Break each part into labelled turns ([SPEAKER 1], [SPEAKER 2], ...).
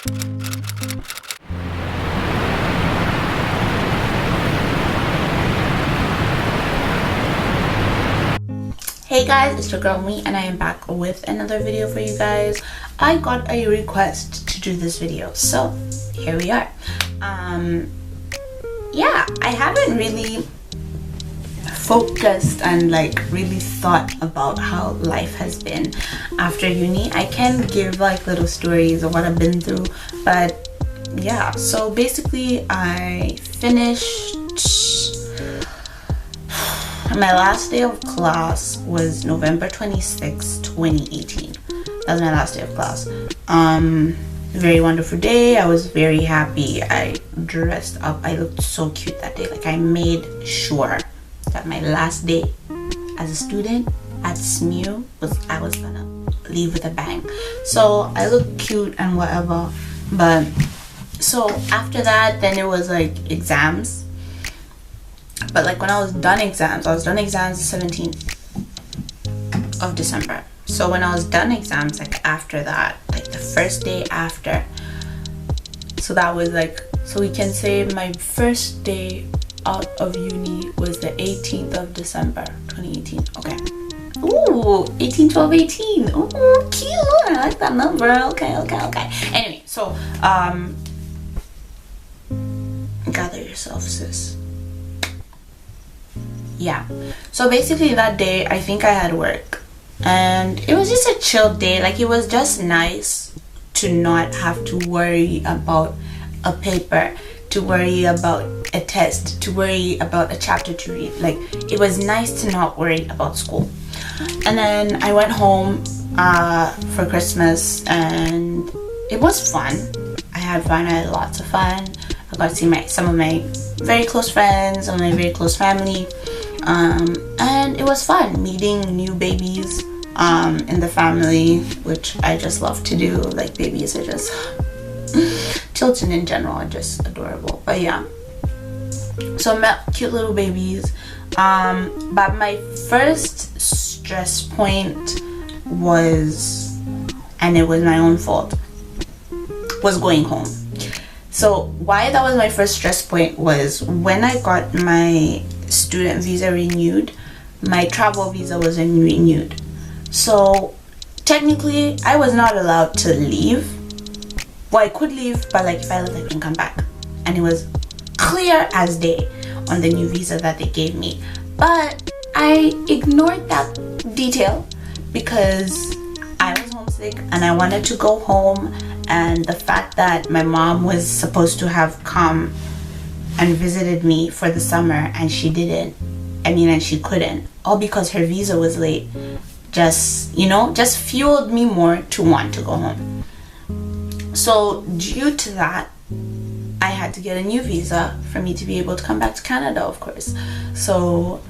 [SPEAKER 1] Hey guys, it's your girl Mwii and I am back with another video for you guys. I got a request to do this video, so here we are. Yeah, I haven't really focused and like really thought about how life has been after uni. I can give like little stories of what I've been through, but yeah, so basically I finished. My last day of class was November 26, 2018. That was my last day of class. Very wonderful day. I was very happy. I dressed up. I looked so cute that day. Like I made sure that my last day as a student at SMU I was gonna leave with a bang. So I looked cute and whatever. But so after that, then it was like exams. But like when I was done exams the 17th of December. So when I was done exams, like after that, like the first day after, so that was like, so we can say my first day out of uni was the 18th of December 2018. Okay. Ooh, 18, 12, 18. Ooh, cute. I like that number. Okay. Anyway, so gather yourself, sis. Yeah, so basically that day I think I had work and it was just a chill day. Like it was just nice to not have to worry about a paper, to worry about a test, to worry about a chapter to read. Like it was nice to not worry about school. And then I went home for Christmas and it was fun. I had lots of fun. I got to see some of my very close friends, some of my very close family. And it was fun meeting new babies in the family, which I just love to do. Like babies are just children in general are just adorable. But yeah, so I met cute little babies. But my first stress point was, and it was my own fault, was going home. So why that was my first stress point was when I got my student visa renewed, my travel visa wasn't renewed. So technically I was not allowed to leave. Well, I could leave, but like if I left I couldn't come back. And it was clear as day on the new visa that they gave me. But I ignored that detail because I was homesick and I wanted to go home, and the fact that my mom was supposed to have come and visited me for the summer and she didn't, and she couldn't, all because her visa was late, just fueled me more to want to go home. So due to that, I had to get a new visa for me to be able to come back to Canada, of course. So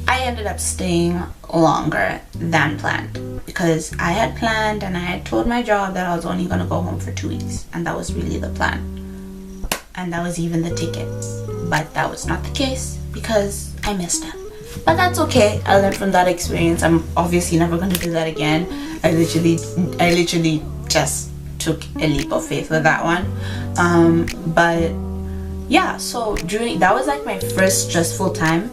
[SPEAKER 1] I ended up staying longer than planned because I had planned and I had told my job that I was only going to go home for 2 weeks, and that was really the plan. And that was even the ticket, but that was not the case because I messed up. But that's okay. I learned from that experience. I'm obviously never going to do that again. I literally just took a leap of faith with that one. But yeah, so that was like my first stressful time,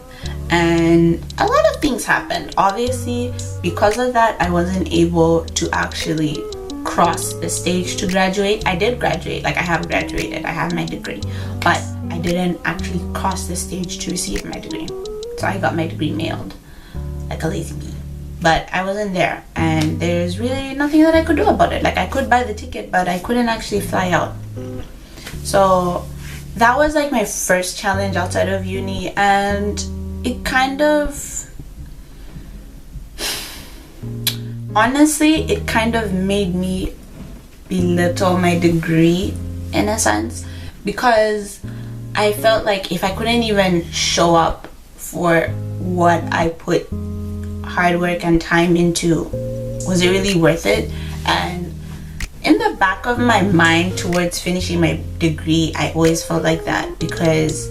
[SPEAKER 1] and a lot of things happened. Obviously, because of that, I wasn't able to actually cross the stage to graduate. I did graduate, like I have graduated, I have my degree, but I didn't actually cross the stage to receive my degree. So I got my degree mailed like a lazy bee, but I wasn't there, and there's really nothing that I could do about it. Like I could buy the ticket, but I couldn't actually fly out. So that was like my first challenge outside of uni, and it kind of, honestly, it kind of made me belittle my degree in a sense, because I felt like if I couldn't even show up for what I put hard work and time into, was it really worth it? And in the back of my mind towards finishing my degree, I always felt like that, because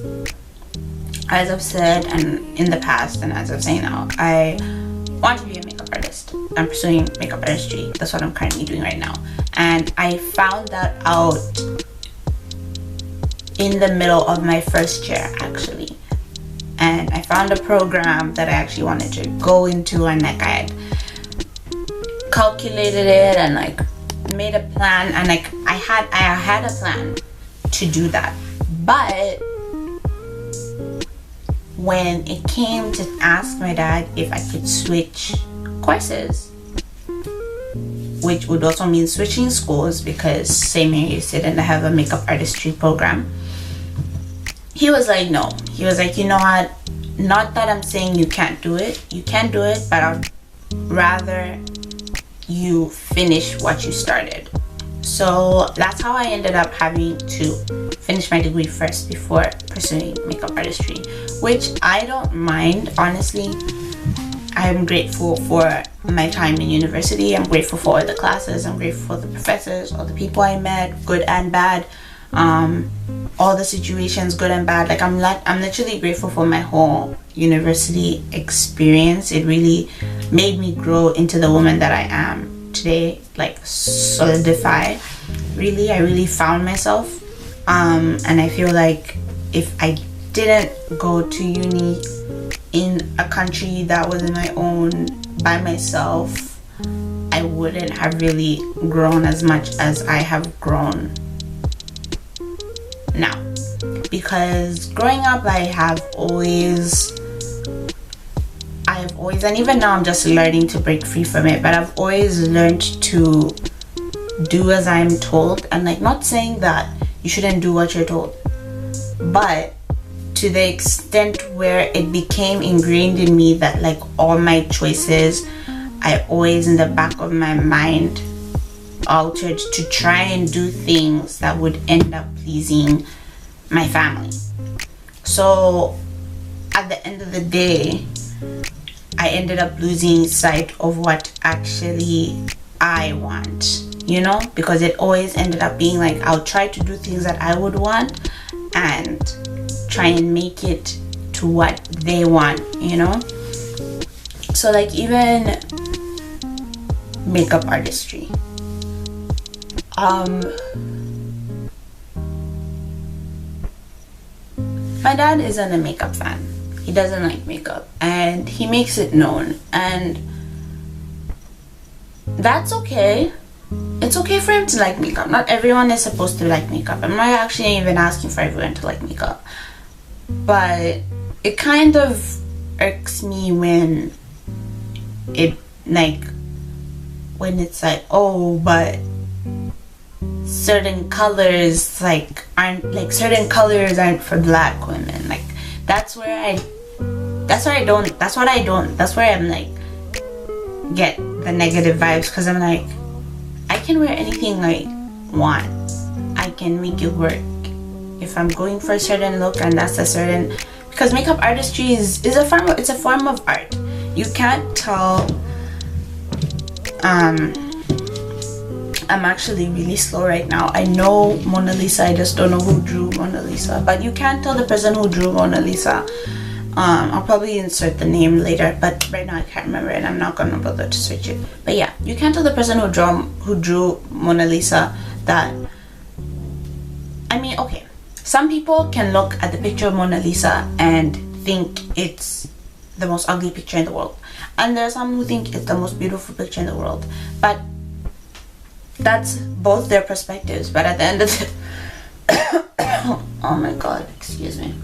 [SPEAKER 1] as I've said and in the past, and as I'm saying now, I want to be a makeup artist. I'm pursuing makeup artistry. That's what I'm currently doing right now. And I found that out in the middle of my first year, actually. And I found a program that I actually wanted to go into, and like I had calculated it and like made a plan, and like I had a plan to do that. But when it came to ask my dad if I could switch courses, which would also mean switching schools, because same here you didn't have a makeup artistry program, he was like, no. He was like, you know what, not that I'm saying you can't do it, you can do it, but I'd rather you finish what you started. So that's how I ended up having to finish my degree first before pursuing makeup artistry, which I don't mind, honestly. I'm grateful for my time in university. I'm grateful for all the classes. I'm grateful for the professors, all the people I met, good and bad, all the situations, good and bad. Like I'm literally grateful for my whole university experience. It really made me grow into the woman that I am today, like solidify. Really, I really found myself, and I feel like if I didn't go to uni in a country that was in my own by myself, I wouldn't have really grown as much as I have grown now. Because growing up, I have always, and even now I'm just learning to break free from it, but I've always learned to do as I'm told. And like, not saying that you shouldn't do what you're told, but to the extent where it became ingrained in me that like all my choices, I always in the back of my mind altered to try and do things that would end up pleasing my family. So at the end of the day, I ended up losing sight of what actually I want, you know, because it always ended up being like I'll try to do things that I would want and try and make it to what they want, you know. So like even makeup artistry, my dad isn't a makeup fan. He doesn't like makeup, and he makes it known, and that's okay. It's okay for him to like makeup. Not everyone is supposed to like makeup. I'm not actually even asking for everyone to like makeup, but it kind of irks me when it's like, oh, but certain colors aren't for black women. Like that's where I'm like get the negative vibes, because I'm like, I can wear anything I want. I can make it work if I'm going for a certain look, and that's a certain, because makeup artistry is a form of art. You can't tell. I'm actually really slow right now. I know Mona Lisa, I just don't know who drew Mona Lisa, but you can't tell the person who drew Mona Lisa. I'll probably insert the name later, but right now I can't remember and I'm not gonna bother to search it. But yeah, you can't tell the person who drew Mona Lisa that, I mean, okay, some people can look at the picture of Mona Lisa and think it's the most ugly picture in the world, and there are some who think it's the most beautiful picture in the world, but that's both their perspectives. But at the end of the oh my god, excuse me,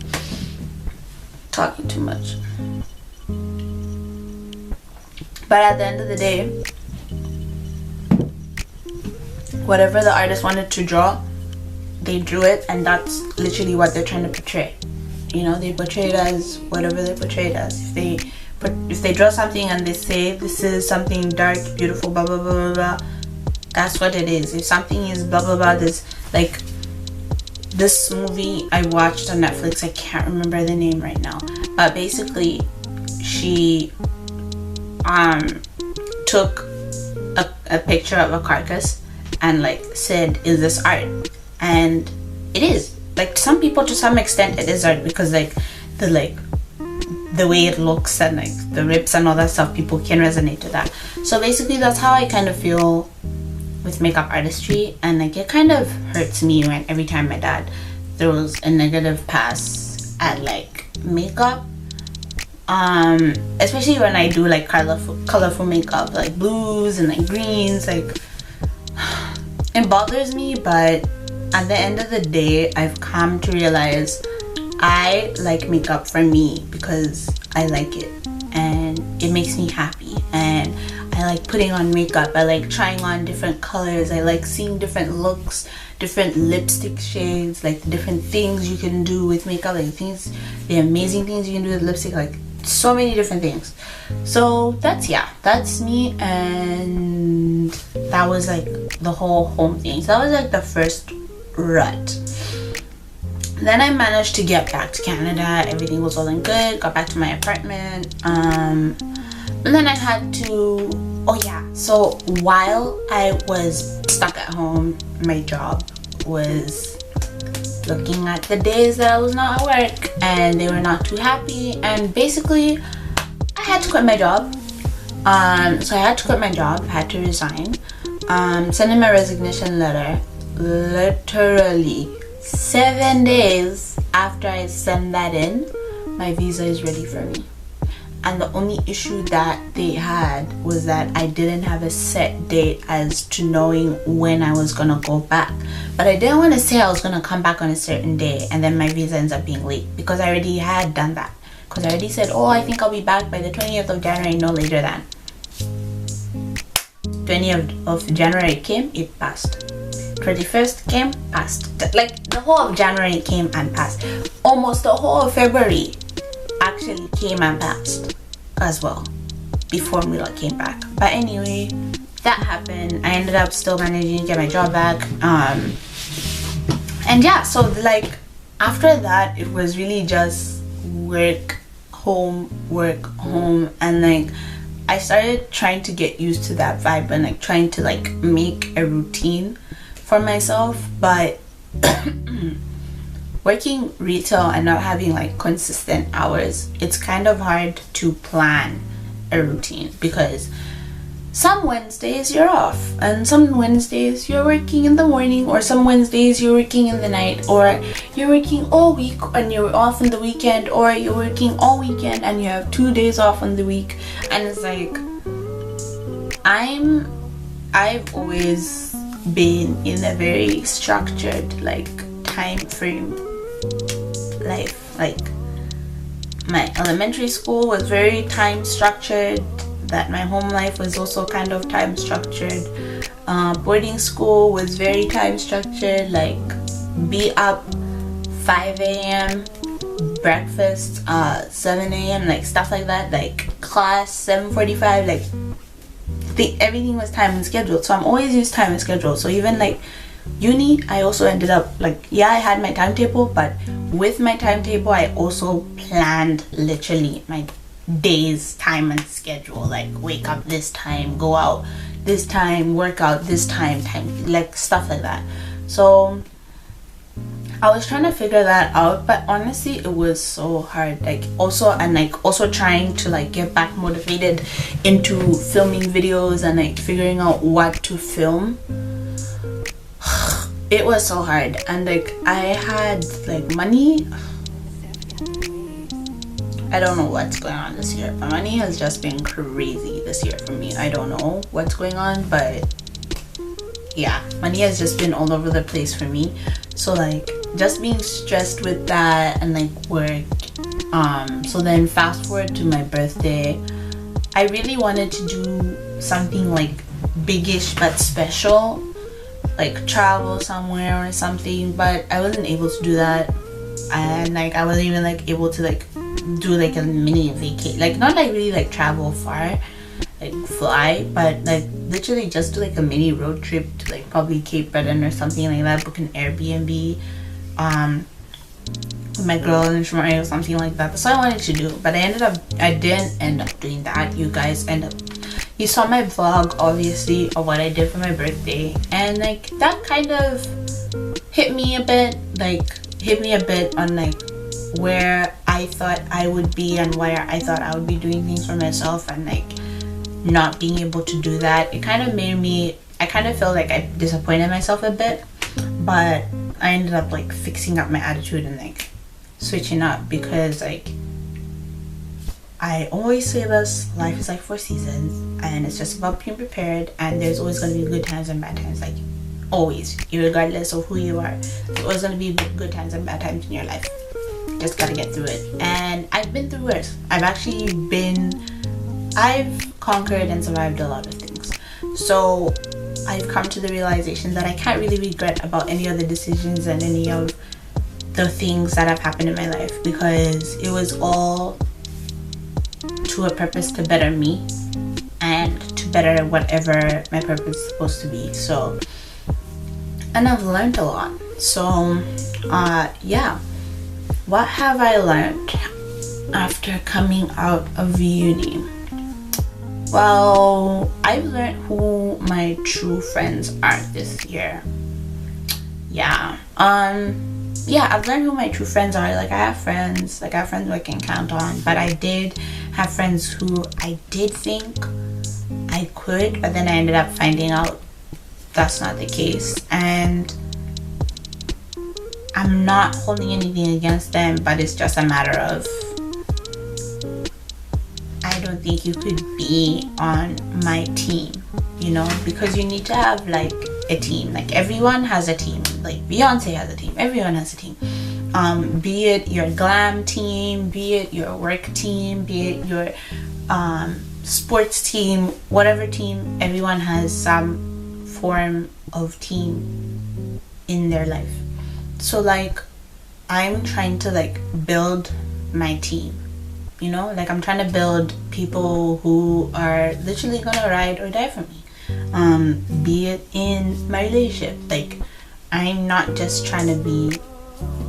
[SPEAKER 1] talking too much. But at the end of the day, whatever the artist wanted to draw, they drew it, and that's literally what they're trying to portray. You know, they portray it as whatever they portray it as. If they draw something and they say this is something dark, beautiful, blah blah blah blah blah, that's what it is. If something is blah blah blah, this, like this movie I watched on Netflix, I can't remember the name right now, but basically she took a picture of a carcass and like said, is this art? And it is. Like, some people, to some extent, it is art, because like the way it looks and like the rips and all that stuff, people can resonate to that. So basically that's how I kind of feel with makeup artistry, and like it kind of hurts me when every time my dad throws a negative pass at like makeup, especially when I do like colorful makeup, like blues and like greens. Like it bothers me, but at the end of the day I've come to realize I like makeup for me because I like it and it makes me happy, and I like putting on makeup. I like trying on different colors. I like seeing different looks, different lipstick shades, like the different things you can do with makeup, like the amazing things you can do with lipstick, like so many different things. So that's me, and that was like the whole home thing. So that was like the first rut. Then I managed to get back to Canada. Everything was all good. Got back to my apartment. And then I had to, so while I was stuck at home, my job was looking at the days that I was not at work, and they were not too happy, and basically I had to quit my job. So I had to quit my job, had to resign, send in my resignation letter. Literally 7 days after I send that in, my visa is ready for me. And the only issue that they had was that I didn't have a set date as to knowing when I was gonna go back. But I didn't want to say I was gonna come back on a certain day and then my visa ends up being late, because I already had done that. Because I already said, oh, I think I'll be back by the 20th of January, no later than. 20th of January came, it passed. 21st came, passed. Like the whole of January came and passed. Almost the whole of February actually came and passed as well before Mwii came back. But anyway, that happened. I ended up still managing to get my job back. And yeah, so like after that it was really just work home, and like I started trying to get used to that vibe and like trying to like make a routine for myself. But working retail and not having like consistent hours, it's kind of hard to plan a routine, because some Wednesdays you're off and some Wednesdays you're working in the morning, or some Wednesdays you're working in the night, or you're working all week and you're off on the weekend, or you're working all weekend and you have 2 days off on the week. And it's like I've always been in a very structured like time frame life. Like my elementary school was very time structured, that my home life was also kind of time structured. Boarding school was very time structured, like be up 5 a.m, breakfast 7 a.m, like stuff like that, like class 7:45, like everything was time and scheduled. So I'm always used time and schedule. So even like uni, I also ended up like, yeah, I had my timetable, but with my timetable I also planned literally my day's time and schedule, like wake up this time, go out this time, work out this time, like stuff like that. So I was trying to figure that out, but honestly it was so hard. Like also trying to like get back motivated into filming videos and like figuring out what to film. It was so hard. And like I had like money, I don't know what's going on this year, but money has just been crazy this year for me. I don't know what's going on, but yeah, money has just been all over the place for me. So like just being stressed with that and like work. So then fast forward to my birthday, I really wanted to do something like biggish but special, like travel somewhere or something, but I wasn't able to do that. And like I wasn't even like able to like do like a mini vacation, like not like really like travel far, like fly, but like literally just do like a mini road trip to like probably Cape Breton or something like that, book an Airbnb with my girl in Shmari or something like that. That's what I wanted to do, but I didn't end up doing that. You saw my vlog obviously of what I did for my birthday, and like that kind of hit me a bit on like where I thought I would be and where I thought I would be doing things for myself, and like not being able to do that, it kind of made me, I kind of felt like I disappointed myself a bit, but I ended up like fixing up my attitude and like switching up, because like I always say this, life is like 4 seasons, and it's just about being prepared, and there's always going to be good times and bad times, like always, regardless of who you are. There's always going to be good times and bad times in your life. Just gotta get through it. And I've been through worse. I've conquered and survived a lot of things. So I've come to the realization that I can't really regret about any of the decisions and any of the things that have happened in my life, because it was all to a purpose to better me and to better whatever my purpose is supposed to be. So, and I've learned a lot. So yeah, what have I learned after coming out of uni? Well, I've learned who my true friends are this year. Yeah, I've learned who my true friends are. Like I have friends who I can count on, but I did have friends who I did think I could, but then I ended up finding out that's not the case. And I'm not holding anything against them, but it's just a matter of, I don't think you could be on my team, you know, because you need to have like a team. Like everyone has a team. Like Beyonce has a team. Everyone has a team. Be it your glam team, be it your work team, be it your sports team, whatever team, everyone has some form of team in their life. So like I'm trying to like build my team, you know, like I'm trying to build people who are literally gonna ride or die for me, be it in my relationship. Like I'm not just trying to be,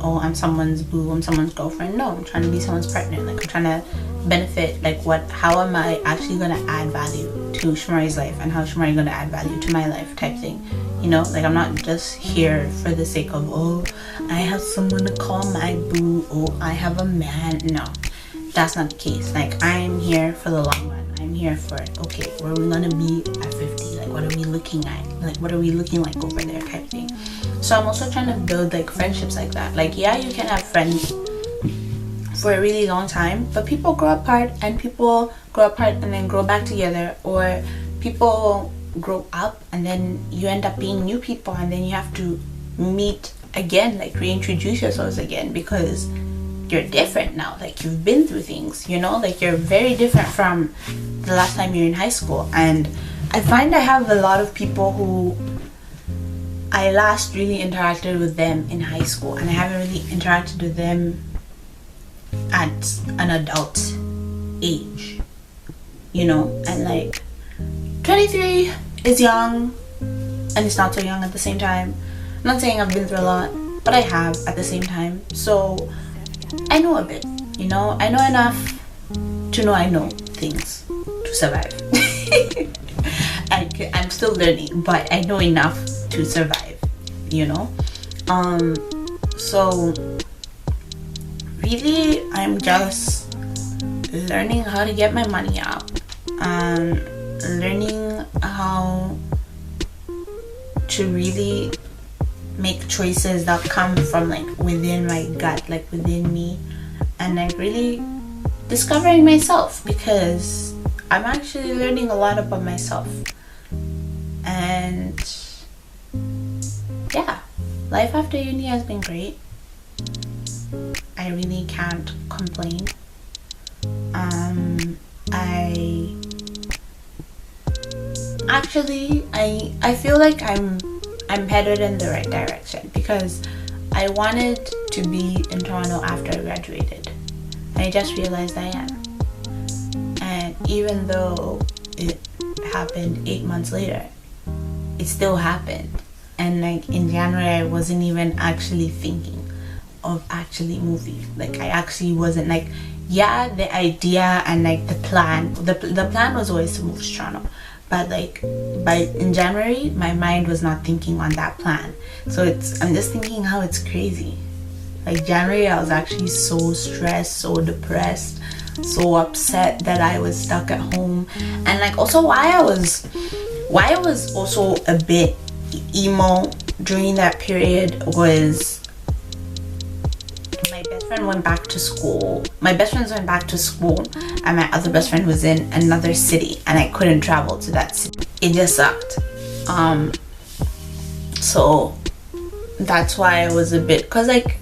[SPEAKER 1] oh, I'm someone's boo, I'm someone's girlfriend. No, I'm trying to be someone's partner. Like I'm trying to benefit, like how am I actually gonna add value to Shamari's life, and how Shamari gonna add value to my life, type thing, you know. Like I'm not just here for the sake of, oh, I have someone to call my boo, oh, I have a man. No, that's not the case. Like I'm here for the long run. I'm here for, okay, where are we gonna be at 50? Like what are we looking at? Like what are we looking like over there, type thing. So I'm also trying to build like friendships like that. Like yeah, you can have friends for a really long time, but people grow apart, and people grow apart and then grow back together, or people grow up and then you end up being new people, and then you have to meet again, like reintroduce yourselves again, because you're different now. Like you've been through things, you know, like you're very different from the last time you're in high school. And I find I have a lot of people who I last really interacted with them in high school, and I haven't really interacted with them at an adult age, you know. And like 23 is young, and it's not so young at the same time. I'm not saying I've been through a lot, but I have at the same time. So I know a bit, you know. I know enough to know I know things to survive. I'm still learning, but I know enough to survive, you know. So really I'm just learning how to get my money up, learning how to really make choices that come from like within my gut, like within me, and like really discovering myself, because I'm actually learning a lot about myself. And yeah, life after uni has been great. I really can't complain. I feel like I'm headed in the right direction, because I wanted to be in Toronto after I graduated. I just realized I am. And even though it happened 8 months later, it still happened. And like in January, I wasn't even actually thinking of actually moving. Like I actually wasn't, like, yeah, the idea and like the plan was always to move to Toronto, but like in January my mind was not thinking on that plan. So I'm just thinking how it's crazy. Like January I was actually so stressed, so depressed, so upset that I was stuck at home. And like also why I was also a bit emo during that period was my best friend went back to school. My best friends went back to school, and my other best friend was in another city, and I couldn't travel to that city. It just sucked. So that's why I was a bit, cause like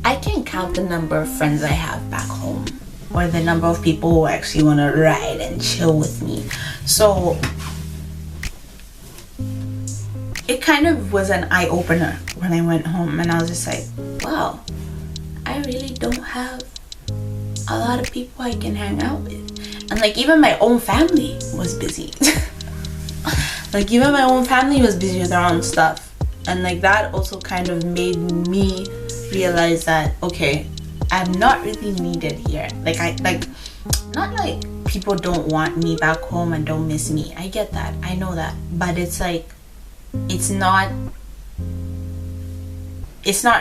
[SPEAKER 1] I can't count the number of friends I have back home, or the number of people who actually want to ride and chill with me. So it kind of was an eye-opener when I went home, and I was just like, wow, I really don't have a lot of people I can hang out with. And like even my own family was busy. Like even my own family was busy with their own stuff, and like that also kind of made me realize that okay, I'm not really needed here. Not like people don't want me back home and don't miss me. I get that, I know that, but it's like it's not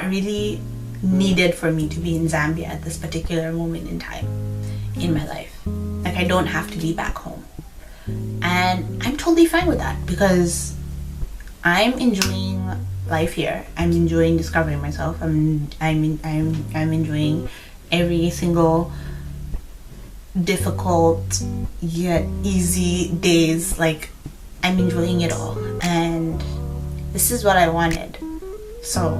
[SPEAKER 1] really needed for me to be in Zambia at this particular moment in time in my life. Like I don't have to be back home, and I'm totally fine with that because I'm enjoying life here. I'm enjoying discovering myself. I'm enjoying every single difficult yet easy days. Like I'm enjoying it all, and this is what I wanted, so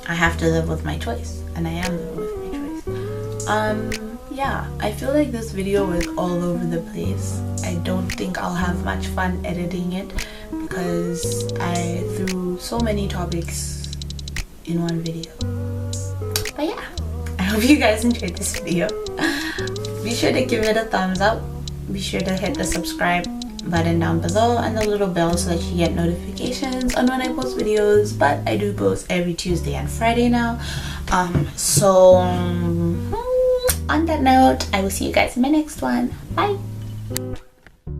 [SPEAKER 1] I have to live with my choice, and I am living with my choice. Yeah, I feel like this video was all over the place. I don't think I'll have much fun editing it because I threw so many topics in one video. But yeah, I hope you guys enjoyed this video. Be sure to give it a thumbs up. Be sure to hit the subscribe button down below and the little bell so that you get notifications on when I post videos. But I do post every Tuesday and Friday now. On that note, I will see you guys in my next one. Bye.